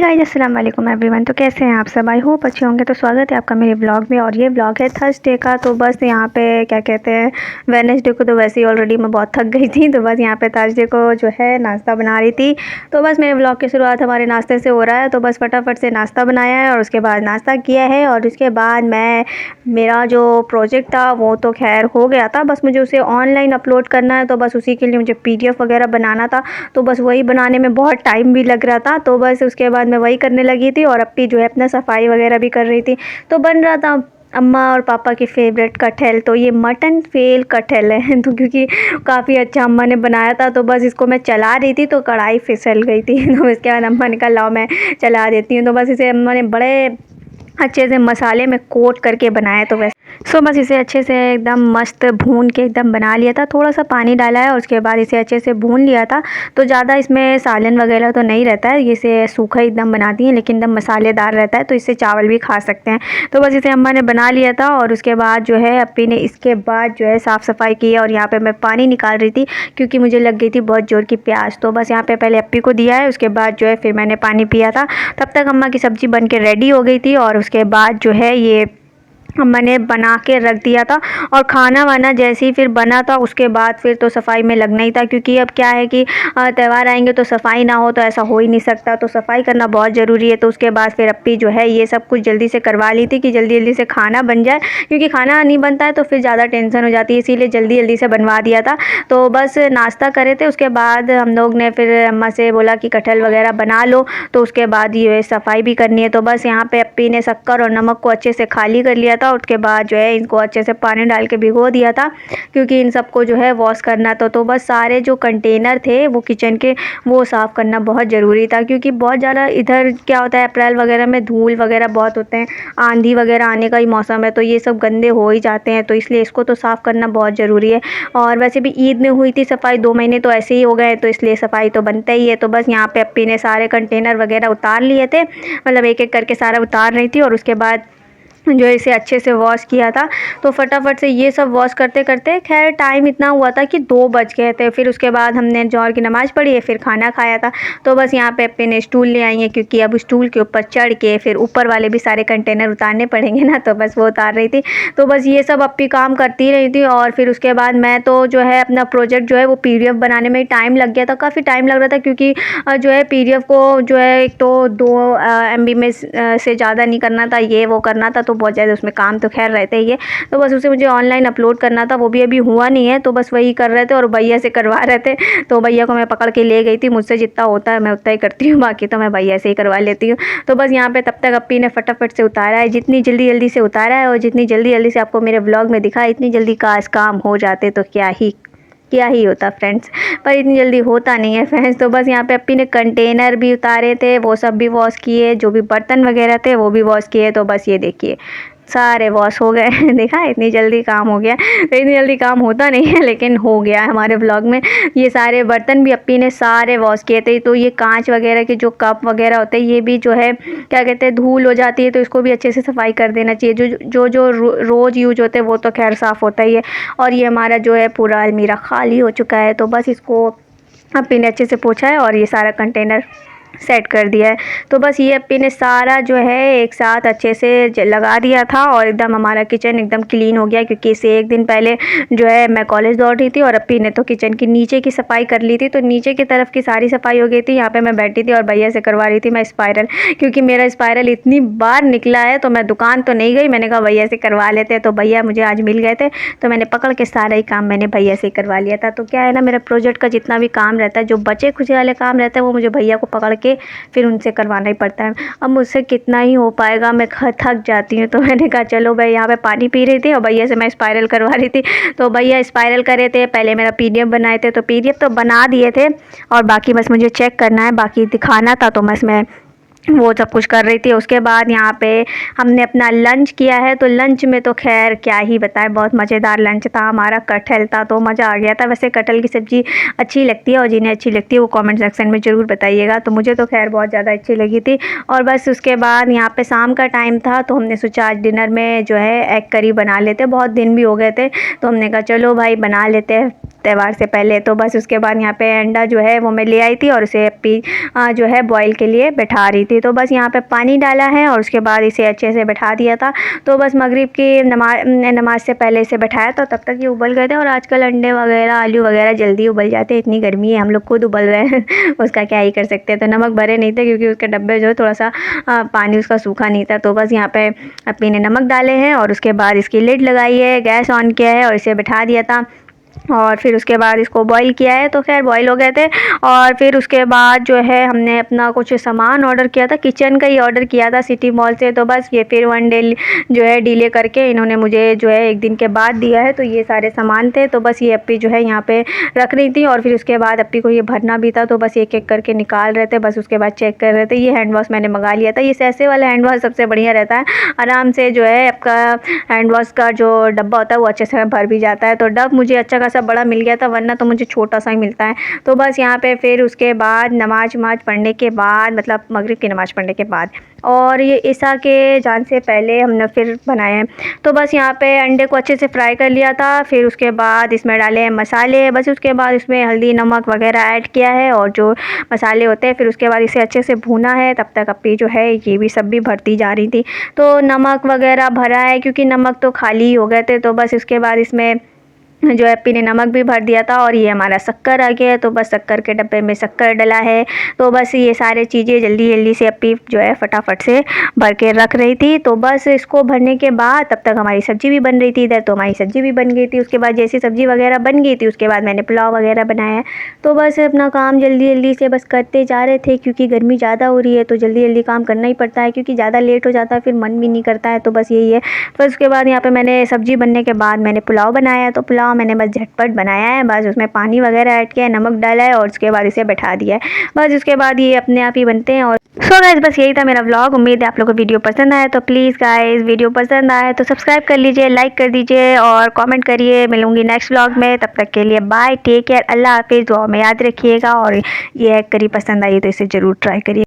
Guys, अस्सलाम वालेकुम everyone. तो कैसे हैं आप सब? आई होप अच्छे होंगे। तो स्वागत है आपका मेरे ब्लॉग में। और ये ब्लॉग है थर्सडे का। तो बस यहाँ पे क्या कहते हैं, वेडनेसडे को तो वैसे ही ऑलरेडी मैं बहुत थक गई थी। तो बस यहाँ पे थर्सडे को जो है नाश्ता बना रही थी। तो बस मेरे ब्लॉग की शुरुआत हमारे नाश्ते से हो रहा है। तो बस फटाफट से नाश्ता बनाया है और उसके बाद नाश्ता किया है। और उसके बाद मेरा जो प्रोजेक्ट था वो तो खैर हो गया था, बस मुझे उसे ऑनलाइन अपलोड करना है। तो बस उसी के लिए मुझे PDF वगैरह बनाना था। तो बस वही बनाने में बहुत टाइम भी लग रहा था। तो बस उसके बाद मैं वही करने लगी थी और अप्पी जो है अपना सफाई वगैरह भी कर रही थी। तो बन रहा था अम्मा और पापा की फेवरेट कटहल। तो ये मटन फेल कटहल है तो क्योंकि काफ़ी अच्छा अम्मा ने बनाया था। तो बस इसको मैं चला रही थी तो कढ़ाई फिसल गई थी तो इसके बाद अम्मा ने कहा लाओ मैं चला देती हूँ। तो बस इसे अम्मा ने बड़े अच्छे से मसाले में कोट करके बनाया। तो वैसे बस इसे अच्छे से एकदम मस्त भून के एकदम बना लिया था। थोड़ा सा पानी डाला है और उसके बाद इसे अच्छे से भून लिया था। तो ज़्यादा इसमें सालन वगैरह तो नहीं रहता है, इसे सूखा एकदम बनाती हैं, लेकिन एकदम मसालेदार रहता है। तो इससे चावल भी खा सकते हैं। तो बस इसे अम्मा ने बना लिया था और उसके बाद जो है अप्पी ने इसके बाद जो है साफ़ सफाई की। और यहाँ पर मैं पानी निकाल रही थी क्योंकि मुझे लग गई थी बहुत ज़ोर की प्यास। तो बस यहाँ पर पहले अप्पी को दिया है, उसके बाद जो है फिर मैंने पानी पिया था। तब तक अम्मा की सब्ज़ी बन के रेडी हो गई थी। और उसके बाद जो है ये अम्मा ने बना के रख दिया था। और खाना वाना जैसे ही फिर बना था उसके बाद फिर तो सफाई में लगना ही था, क्योंकि अब क्या है कि त्यौहार आएंगे तो सफाई ना हो तो ऐसा हो ही नहीं सकता। तो सफाई करना बहुत ज़रूरी है। तो उसके बाद फिर अप्पी जो है ये सब कुछ जल्दी से करवा ली थी कि जल्दी जल्दी से खाना बन जाए, क्योंकि खाना नहीं बनता है तो फिर ज़्यादा टेंशन हो जाती है, इसीलिए जल्दी जल्दी से बनवा दिया था। तो बस नाश्ता करे थे, उसके बाद हम लोग ने फिर अम्मा से बोला कि कटहल वगैरह बना लो। तो उसके बाद ये सफाई भी करनी है। तो बस यहाँ पे अप्पी ने शक्कर और नमक को अच्छे से खाली कर लिया था। उसके बाद जो है इनको अच्छे से पानी डाल के भिगो दिया था, क्योंकि इन सबको जो है वॉश करना था। तो बस सारे जो कंटेनर थे वो किचन के वो साफ़ करना बहुत ज़रूरी था, क्योंकि बहुत ज़्यादा इधर क्या होता है अप्रैल वगैरह में धूल वगैरह बहुत होते हैं, आंधी वगैरह आने का ही मौसम है। तो ये सब गंदे हो ही जाते हैं, तो इसलिए इसको तो साफ़ करना बहुत ज़रूरी है। और वैसे भी ईद में हुई थी सफाई, 2 महीने तो ऐसे ही हो गए, तो इसलिए सफाई तो बनता ही है। तो बस यहाँ पे अप्पी ने सारे कंटेनर वगैरह उतार लिए थे, मतलब एक एक करके सारा उतार रही थी। और उसके बाद जो इसे अच्छे से वॉश किया था। तो फटाफट से ये सब वॉश करते करते खैर टाइम इतना हुआ था कि 2 बज गए थे। फिर उसके बाद हमने जोहर की नमाज़ पढ़ी है, फिर खाना खाया था। तो बस यहाँ पे अप्पी ने स्टूल ले आई है, क्योंकि अब स्टूल के ऊपर चढ़ के फिर ऊपर वाले भी सारे कंटेनर उतारने पड़ेंगे ना। तो बस वो उतार रही थी। तो बस ये सब अप्पी काम करती रही थी। और फिर उसके बाद मैं तो जो है अपना प्रोजेक्ट जो है वो PDF बनाने में टाइम लग गया था, काफ़ी टाइम लग रहा था, क्योंकि जो है PDF को जो है एक तो 2 MB में से ज़्यादा नहीं करना था, ये वो करना था। तो बहुत ज़्यादा उसमें काम तो खैर रहते ही है। तो बस उसे मुझे ऑनलाइन अपलोड करना था, वो भी अभी हुआ नहीं है। तो बस वही कर रहे थे और भैया से करवा रहे थे। तो भैया को मैं पकड़ के ले गई थी, मुझसे जितना होता है मैं उतना ही करती हूँ, बाकी तो मैं भैया से ही करवा लेती हूँ। तो बस यहाँ पे तब तक अप्पी ने फटाफट से उतारा है, जितनी जल्दी जल्दी से उतारा है और जितनी जल्दी जल्दी से आपको मेरे ब्लॉग में दिखा, इतनी जल्दी काश काम हो जाते तो क्या ही होता फ्रेंड्स, पर इतनी जल्दी होता नहीं है फ्रेंड्स। तो बस यहाँ पे अप्पी ने कंटेनर भी उतारे थे, वो सब भी वॉश किए, जो भी बर्तन वगैरह थे वो भी वॉश किए। तो बस ये देखिए सारे वॉश हो गए देखा इतनी जल्दी काम हो गया। तो इतनी जल्दी काम होता नहीं है, लेकिन हो गया है हमारे ब्लॉग में। ये सारे बर्तन भी अप्पी ने सारे वॉश किए थे। तो ये कांच वगैरह के जो कप वगैरह होते हैं, ये भी जो है क्या कहते हैं धूल हो जाती है, तो इसको भी अच्छे से सफाई कर देना चाहिए। जो रोज़ यूज होते हैं वो तो खैर साफ़ होता ही है। और ये हमारा जो है पूरा अलमीरा खाली हो चुका है। तो बस इसको अप्पी ने अच्छे से पोंछा है और ये सारा कंटेनर सेट कर दिया है। तो बस ये अप्पी ने सारा जो है एक साथ अच्छे से लगा दिया था और एकदम हमारा किचन एकदम क्लीन हो गया, क्योंकि इससे एक दिन पहले जो है मैं कॉलेज दौड़ रही थी और अप्पी ने तो किचन की नीचे की सफाई कर ली थी। तो नीचे की तरफ की सारी सफाई हो गई थी। यहाँ पे मैं बैठी थी और भैया से करवा रही थी मैं स्पायरल, क्योंकि मेरा स्पायरल इतनी बार निकला है। तो मैं दुकान तो नहीं गई, मैंने कहा भैया से करवा लेते हैं। तो भैया मुझे आज मिल गए थे, तो मैंने पकड़ के सारा ही काम मैंने भैया से करवा लिया था। तो क्या है ना, मेरा प्रोजेक्ट का जितना भी काम रहता है, जो बचे खुचे वाले काम रहते हैं, वो मुझे भैया को पकड़ के फिर उनसे करवाना ही पड़ता है। अब मुझसे कितना ही हो पाएगा, मैं थक जाती हूँ। तो मैंने कहा चलो भाई, यहाँ पे पानी पी रही थी और भैया से मैं स्पायरल करवा रही थी। तो भैया स्पायरल कर रहे थे, पहले मेरा PDF बनाए थे, तो PDF तो बना दिए थे और बाकी बस मुझे चेक करना है, बाकी दिखाना था। तो बस मैं वो सब कुछ कर रही थी। उसके बाद यहाँ पे हमने अपना लंच किया है। तो लंच में तो खैर क्या ही बताएं, बहुत मज़ेदार लंच था हमारा, कटहल था तो मज़ा आ गया था। वैसे कटहल की सब्ज़ी अच्छी लगती है और जिन्हें अच्छी लगती है वो कमेंट सेक्शन में ज़रूर बताइएगा। तो मुझे तो खैर बहुत ज़्यादा अच्छी लगी थी। और बस उसके बाद यहाँ पे शाम का टाइम था, तो हमने सोचा आज डिनर में जो है एग करी बना लेते, बहुत दिन भी हो गए थे। तो हमने कहा चलो भाई बना लेते हैं त्यौहार से पहले। तो बस उसके बाद यहाँ पे अंडा जो है वो मैं ले आई थी और उसे अप्पी जो है बॉईल के लिए बैठा रही थी। थी। तो बस यहाँ पे पानी डाला है और उसके बाद इसे अच्छे से बैठा दिया था। तो बस मगरिब की नमाज से पहले इसे बैठाया तो तब तक ये उबल गए थे। और आजकल अंडे वगैरह आलू वगैरह जल्दी उबल जाते हैं, इतनी गर्मी है, हम लोग खुद उबल रहे हैं उसका क्या ही कर सकते हैं। तो नमक भरे नहीं थे क्योंकि उसके डब्बे जो है थोड़ा सा पानी उसका सूखा नहीं था। तो बस यहाँ पे अपनी ने नमक डाले हैं और उसके बाद इसकी लिड लगाई है, गैस ऑन किया है और इसे बैठा दिया था। और फिर उसके बाद इसको बॉईल किया है। तो खैर बॉईल हो गए थे। और फिर उसके बाद जो है हमने अपना कुछ सामान ऑर्डर किया था, किचन का ही ऑर्डर किया था सिटी मॉल से। तो बस ये फिर 1 डे जो है डिले करके इन्होंने मुझे जो है 1 दिन के बाद दिया है। तो ये सारे सामान थे। तो बस ये अप्पी जो है यहाँ पे रख रही थी और फिर उसके बाद अप्पी को ये भरना भी था। तो बस एक एक करके निकाल रहे थे, बस उसके बाद चेक कर रहे थे। ये हैंड वॉश मैंने मंगा लिया था। ये सैसे वाला हैंड वॉश सबसे बढ़िया रहता है, आराम से जो है आपका हैंड वॉश का जो डब्बा होता है वो अच्छे से भर भी जाता है। तो डब मुझे अच्छा खासा बड़ा मिल गया था, वरना तो मुझे छोटा सा ही मिलता है। तो बस यहाँ पे फिर उसके बाद नमाज पढ़ने के बाद, मतलब मगरिब की नमाज़ पढ़ने के बाद और ये ईसा के जान से पहले हमने फिर बनाए हैं। तो बस यहाँ पे अंडे को अच्छे से फ्राई कर लिया था। फिर उसके बाद इसमें डाले हैं मसाले, बस उसके बाद इसमें हल्दी नमक वगैरह ऐड किया है और जो मसाले होते हैं। फिर उसके बाद इसे अच्छे से भूना है। तब तक अप्पी जो है ये भी सब भी भरती जा रही थी। तो नमक वगैरह भरा है क्योंकि नमक तो खाली ही हो गए थे। तो बस उसके बाद इसमें जो अप्पी ने नमक भी भर दिया था और ये हमारा शक्कर आ गया है। तो बस शक्कर के डब्बे में शक्कर डला है। तो बस ये सारे चीज़ें जल्दी जल्दी से अप्पी जो है फटाफट से भर के रख रही थी। तो बस इसको भरने के बाद तब तक हमारी सब्ज़ी भी बन रही थी इधर। तो हमारी सब्ज़ी भी बन गई थी। उसके बाद जैसी सब्ज़ी वगैरह बन गई थी उसके बाद मैंने पुलाव वगैरह बनाया। तो बस अपना काम जल्दी जल्दी से बस करते जा रहे थे क्योंकि गर्मी ज़्यादा हो रही है। तो जल्दी जल्दी काम करना ही पड़ता है क्योंकि ज़्यादा लेट हो जाता है फिर मन भी नहीं करता है। तो बस यही है। फिर उसके बाद यहाँ पर मैंने सब्ज़ी बनने के बाद मैंने पुलाव बनाया। तो पुलाव मैंने बस झटपट बनाया है, बस उसमें पानी वगैरह ऐड किया है, नमक डाला है और उसके बाद इसे बैठा दिया है। बस उसके बाद ये अपने आप ही बनते हैं। और सो गाइस बस यही था मेरा व्लॉग। उम्मीद है आप लोगों को वीडियो पसंद आया। तो प्लीज़ गाइस वीडियो पसंद आए तो सब्सक्राइब कर लीजिए, लाइक कर दीजिए और कमेंट करिए। मिलूंगी नेक्स्ट व्लॉग में, तब तक के लिए बाय, टेक केयर, अल्लाह हाफिज़। दुआ में याद रखिएगा और ये करी पसंद आई तो इसे ज़रूर ट्राई करिए।